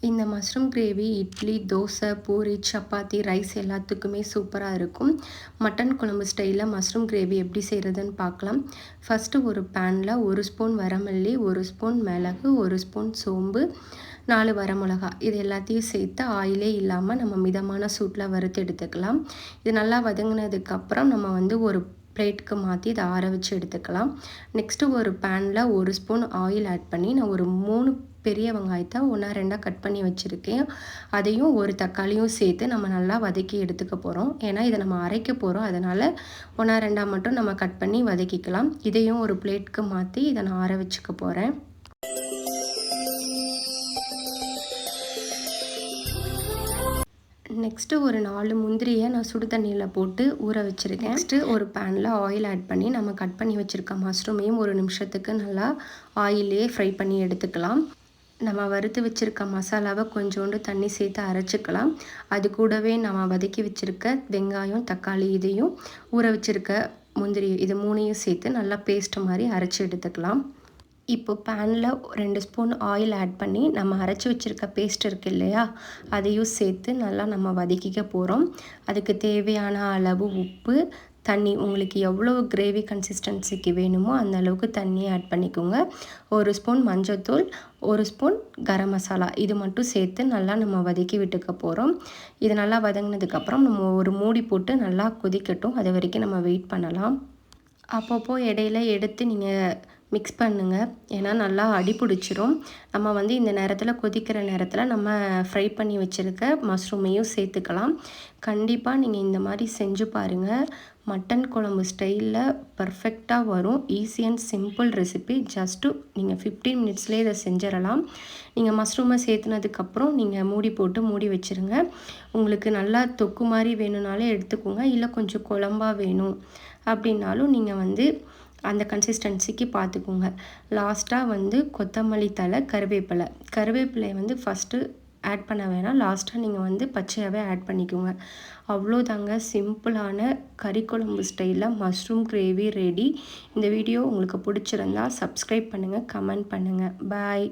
இந்த mushroom gravy idli, dosa, puri, chapati, rice எல்லாத்துக்குமே சூப்பராக இருக்கும். மட்டன் குழம்பு ஸ்டைலில் மஷ்ரூம் கிரேவி எப்படி செய்கிறதுன்னு பார்க்கலாம். ஃபஸ்ட்டு ஒரு பேனில் 1 ஸ்பூன் வரமல்லி, 1 ஸ்பூன் மிளகு, 1 ஸ்பூன் சோம்பு, 4 வரமிளகா இது எல்லாத்தையும் சேர்த்து ஆயிலே இல்லாமல் நம்ம மிதமான சூட்டில் வறுத்து எடுத்துக்கலாம். இது நல்லா வதங்கினதுக்கப்புறம் நம்ம வந்து ஒரு பிளேட்டுக்கு மாற்றி இதை ஆற வச்சு எடுத்துக்கலாம். நெக்ஸ்ட்டு ஒரு பேனில் 1 ஸ்பூன் ஆயில் ஆட் பண்ணி நான் ஒரு 3 பெரிய வெங்காயத்தை 1 2 கட் பண்ணி வச்சுருக்கேன். அதையும் ஒரு தக்காளியும் சேர்த்து நம்ம நல்லா வதக்கி எடுத்துக்க போகிறோம். ஏன்னா இதை நம்ம அரைக்க போகிறோம், அதனால் 1 2 மட்டும் நம்ம கட் பண்ணி வதக்கிக்கலாம். இதையும் ஒரு பிளேட்டுக்கு மாற்றி இதை நான் ஆற வச்சுக்க போகிறேன். நெக்ஸ்ட்டு ஒரு 4 முந்திரியை நான் சுடு தண்ணியில் போட்டு ஊற வச்சுருக்கேன். நெக்ஸ்ட்டு ஒரு பேனில் ஆயில் ஆட் பண்ணி நம்ம கட் பண்ணி வச்சுருக்க மஷ்ரூமையும் 1 நிமிஷத்துக்கு நல்லா ஆயிலே ஃப்ரை பண்ணி எடுத்துக்கலாம். நம்ம வறுத்து வச்சுருக்க மசாலாவை கொஞ்சோண்டு தண்ணி சேர்த்து அரைச்சிக்கலாம். அது கூடவே நம்ம வதக்கி வச்சுருக்க வெங்காயம், தக்காளி இதையும் ஊற வச்சுருக்க முந்திரி இது 3யும் சேர்த்து நல்லா பேஸ்ட் மாதிரி அரைச்சி எடுத்துக்கலாம். இப்போ பேனில் 2 ஸ்பூன் ஆயில் ஆட் பண்ணி நம்ம அரைச்சி வச்சுருக்க பேஸ்ட் இருக்குது இல்லையா, அதையும் சேர்த்து நல்லா நம்ம வதக்கிக்க போகிறோம். அதுக்கு தேவையான அளவு உப்பு, தண்ணி உங்களுக்கு எவ்வளோ கிரேவி கன்சிஸ்டன்சிக்கு வேணுமோ அந்த அளவுக்கு தண்ணியை ஆட் பண்ணிக்கோங்க. 1 ஸ்பூன் மஞ்சள்தூள், 1 ஸ்பூன் கரம் மசாலா இது மட்டும் சேர்த்து நல்லா நம்ம வதக்கி விட்டுக்க போகிறோம். இது நல்லா வதங்கினதுக்கப்புறம் நம்ம ஒரு மூடி போட்டு நல்லா கொதிக்கட்டும். அது வரைக்கும் நம்ம வெயிட் பண்ணலாம். அப்பப்போ இடையில எடுத்து நீங்கள் மிக்ஸ் பண்ணுங்கள், ஏன்னா நல்லா அடி பிடிச்சிரும். நம்ம வந்து இந்த நேரத்தில் கொதிக்கிற நேரத்தில் நம்ம ஃப்ரை பண்ணி வச்சுருக்க மஷ்ரூமையும் சேர்த்துக்கலாம். கண்டிப்பாக நீங்கள் இந்த மாதிரி செஞ்சு பாருங்கள். மட்டன் குழம்பு ஸ்டைலில் பர்ஃபெக்டாக வரும். Easy and simple recipe. Just நீங்கள் 15 மினிட்ஸ்லேயே இதை செஞ்சிடலாம். நீங்கள் மஷ்ரூமை சேர்த்துனதுக்கப்புறம் நீங்கள் மூடி போட்டு மூடி வச்சுருங்க. உங்களுக்கு நல்லா தொக்கு மாதிரி வேணும்னாலே எடுத்துக்கோங்க, இல்லை கொஞ்சம் குழம்பா வேணும் அப்படின்னாலும் நீங்கள் வந்து அந்த கன்சிஸ்டன்சிக்கு பார்த்துக்கோங்க. லாஸ்ட்டாக வந்து கொத்தமல்லி தழை, கருவேப்பிலை வந்து ஃபஸ்ட்டு ஆட் பண்ண வேணாம், லாஸ்ட்டாக நீங்கள் வந்து பச்சையாகவே ஆட் பண்ணிக்கோங்க. அவ்வளோதாங்க, சிம்பிளான கறி குழம்பு ஸ்டைலில் மஷ்ரூம் கிரேவி ரெடி. இந்த வீடியோ உங்களுக்கு பிடிச்சிருந்தா சப்ஸ்கிரைப் பண்ணுங்கள், கமெண்ட் பண்ணுங்கள். பாய்.